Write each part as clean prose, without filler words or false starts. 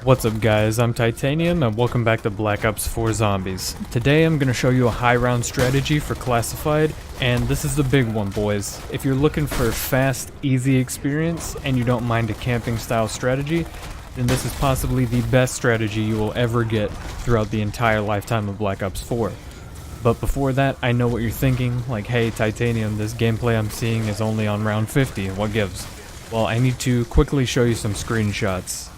What's up guys, I'm Titanium and welcome back to Black Ops 4 Zombies. Today I'm going to show you a high round strategy for Classified, and this is the big one boys. If you're looking for fast, easy experience and you don't mind a camping style strategy, then this is possibly the best strategy you will ever get throughout the entire lifetime of Black Ops 4. But before that, I know what you're thinking, like, hey Titanium, this gameplay I'm seeing is only on round 50, what gives? Well, I need to quickly show you some screenshots.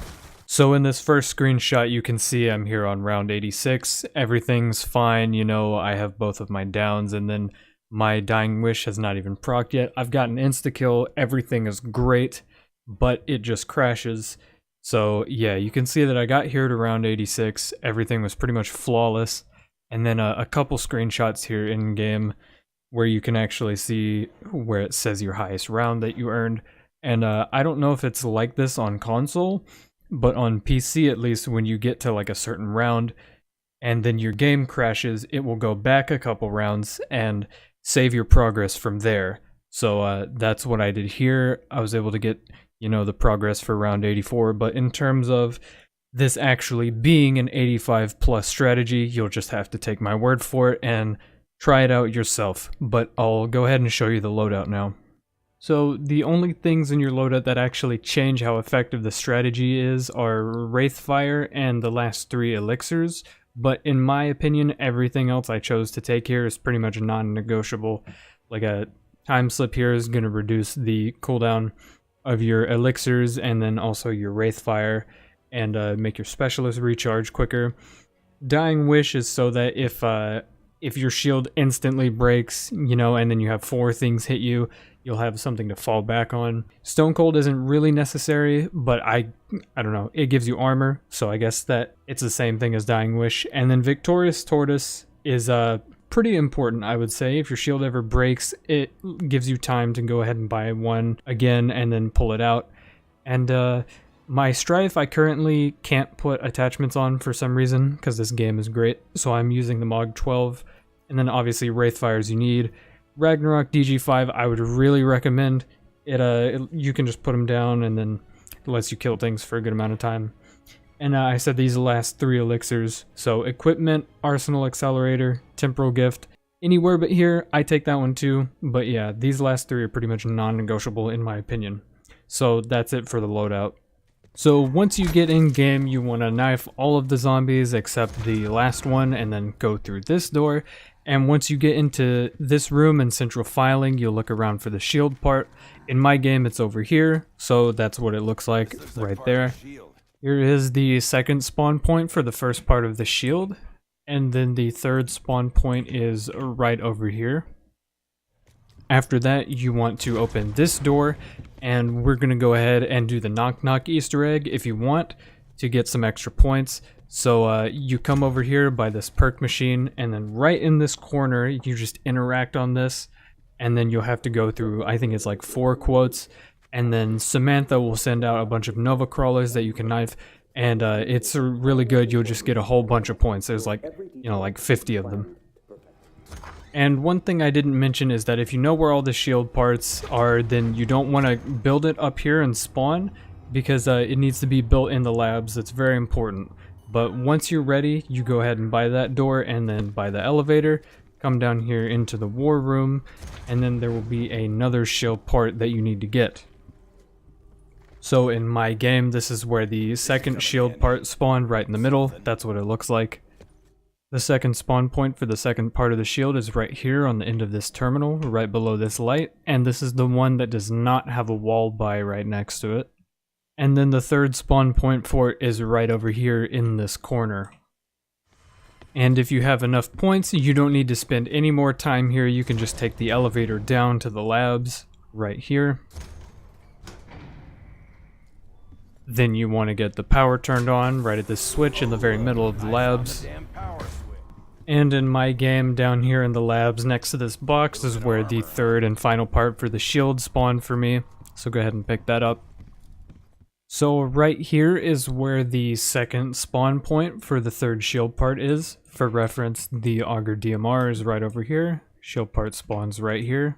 So in this first screenshot you can see I'm here on round 86, everything's fine, you know, I have both of my downs and then my Dying Wish has not even procced yet. I've got an insta-kill, everything is great, but it just crashes. So yeah, you can see that I got here to round 86, everything was pretty much flawless, and then a couple screenshots here in game where you can actually see where it says your highest round that you earned, and I don't know if it's like this on console, but on PC at least, when you get to like a certain round and then your game crashes, it will go back a couple rounds and save your progress from there. So that's what I did here. I was able to get, you know, the progress for round 84, but in terms of this actually being an 85 plus strategy, you'll just have to take my word for it and try it out yourself. But I'll go ahead and show you the loadout now. So the only things in your loadout that actually change how effective the strategy is are Wraithfire and the last 3 elixirs, but in my opinion everything else I chose to take here is pretty much non-negotiable. Like a time slip here is going to reduce the cooldown of your elixirs and then also your Wraithfire and make your specialist recharge quicker. Dying Wish is so that if your shield instantly breaks, you know, and then you have 4 things hit you, you'll have something to fall back on. Stone Cold isn't really necessary, but I don't know, it gives you armor, so I guess that it's the same thing as Dying Wish. And then Victorious Tortoise is pretty important, I would say. If your shield ever breaks, it gives you time to go ahead and buy one again and then pull it out. And my Strife I currently can't put attachments on for some reason, because this game is great, so I'm using the MOG 12. And then obviously Wraithfires you need. Ragnarok DG5 I would really recommend. You can just put them down and then it lets you kill things for a good amount of time. And I said these last 3 elixirs. So Equipment, Arsenal Accelerator, Temporal Gift. Anywhere but here, I take that one too. But yeah, these last 3 are pretty much non-negotiable in my opinion. So that's it for the loadout. So once you get in game, you want to knife all of the zombies except the last one and then go through this door. And once you get into this room in central filing, you'll look around for the shield part. In my game, it's over here, so that's what it looks like right there. Here is the second spawn point for the first part of the shield, and then the third spawn point is right over here. After that, you want to open this door, and we're going to go ahead and do the knock knock Easter egg if you want to get some extra points. So you come over here by this perk machine, and then right in this corner you just interact on this, and then you'll have to go through, I think it's like 4 quotes, and then Samantha will send out a bunch of Nova Crawlers that you can knife, and it's really good. You'll just get a whole bunch of points. There's like, you know, like 50 of them. And one thing I didn't mention is that if you know where all the shield parts are, then you don't want to build it up here and spawn, because it needs to be built in the labs. That's very important. But once you're ready, you go ahead and buy that door and then buy the elevator, come down here into the war room, and then there will be another shield part that you need to get. So in my game, this is where the second shield part spawned, right in the middle. That's what it looks like. The second spawn point for the second part of the shield is right here on the end of this terminal, right below this light, and this is the one that does not have a wall by right next to it. And then the third spawn point for it is right over here in this corner. And if you have enough points, you don't need to spend any more time here. You can just take the elevator down to the labs right here. Then you want to get the power turned on right at this switch in the very middle of the labs. And in my game, down here in the labs next to this box is where the third and final part for the shield spawned for me. So go ahead and pick that up. So right here is where the second spawn point for the third shield part is. For reference, the Augur DMR is right over here. Shield part spawns right here.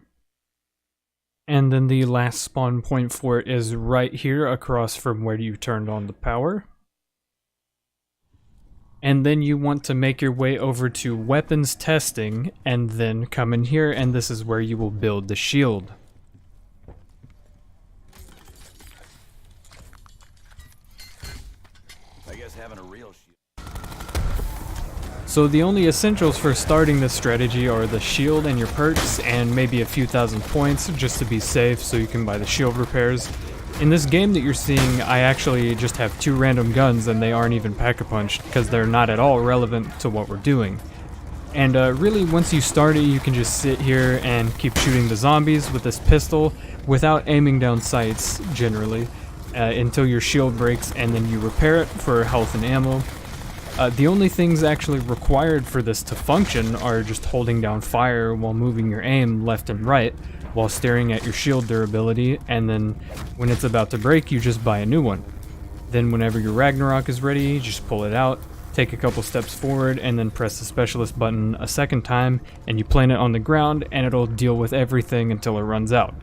And then the last spawn point for it is right here across from where you turned on the power. And then you want to make your way over to weapons testing, and then come in here, and this is where you will build the shield. I guess having a real shield. So the only essentials for starting this strategy are the shield and your perks, and maybe a few thousand points just to be safe so you can buy the shield repairs. In this game that you're seeing, I actually just have 2 random guns and they aren't even pack-a-punched because they're not at all relevant to what we're doing. And really, once you start it, you can just sit here and keep shooting the zombies with this pistol without aiming down sights, generally, until your shield breaks, and then you repair it for health and ammo. The only things actually required for this to function are just holding down fire while moving your aim left and right, while staring at your shield durability, and then when it's about to break, you just buy a new one. Then whenever your Ragnarok is ready, you just pull it out, take a couple steps forward, and then press the specialist button a second time, and you plant it on the ground, and it'll deal with everything until it runs out.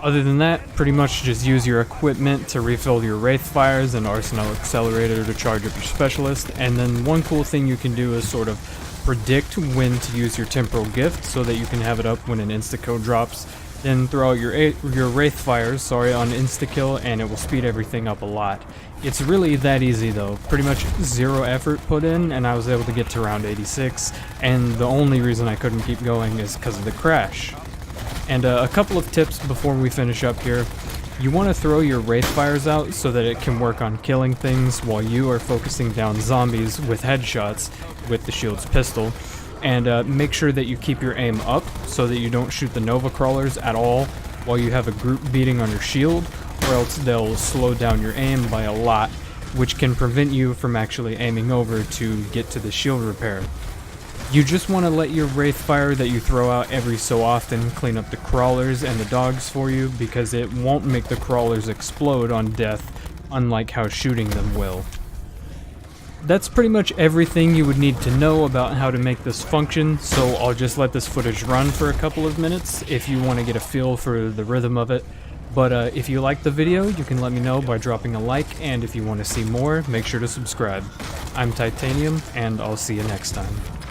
Other than that, pretty much just use your equipment to refill your Wraith Fires and Arsenal Accelerator to charge up your Specialist, and then one cool thing you can do is sort of predict when to use your Temporal Gift so that you can have it up when an insta-kill drops. Then throw out your Wraith Fires on insta-kill, and it will speed everything up a lot. It's really that easy though, pretty much 0 effort put in, and I was able to get to round 86, and the only reason I couldn't keep going is because of the crash. And a couple of tips before we finish up here. You want to throw your Wraith Fires out so that it can work on killing things while you are focusing down zombies with headshots with the shield's pistol. And make sure that you keep your aim up so that you don't shoot the Nova Crawlers at all while you have a group beating on your shield, or else they'll slow down your aim by a lot, which can prevent you from actually aiming over to get to the shield repair. You just want to let your Wraith Fire that you throw out every so often clean up the crawlers and the dogs for you, because it won't make the crawlers explode on death, unlike how shooting them will. That's pretty much everything you would need to know about how to make this function, so I'll just let this footage run for a couple of minutes if you want to get a feel for the rhythm of it. But if you liked the video, you can let me know by dropping a like, and if you want to see more, make sure to subscribe. I'm Titanium, and I'll see you next time.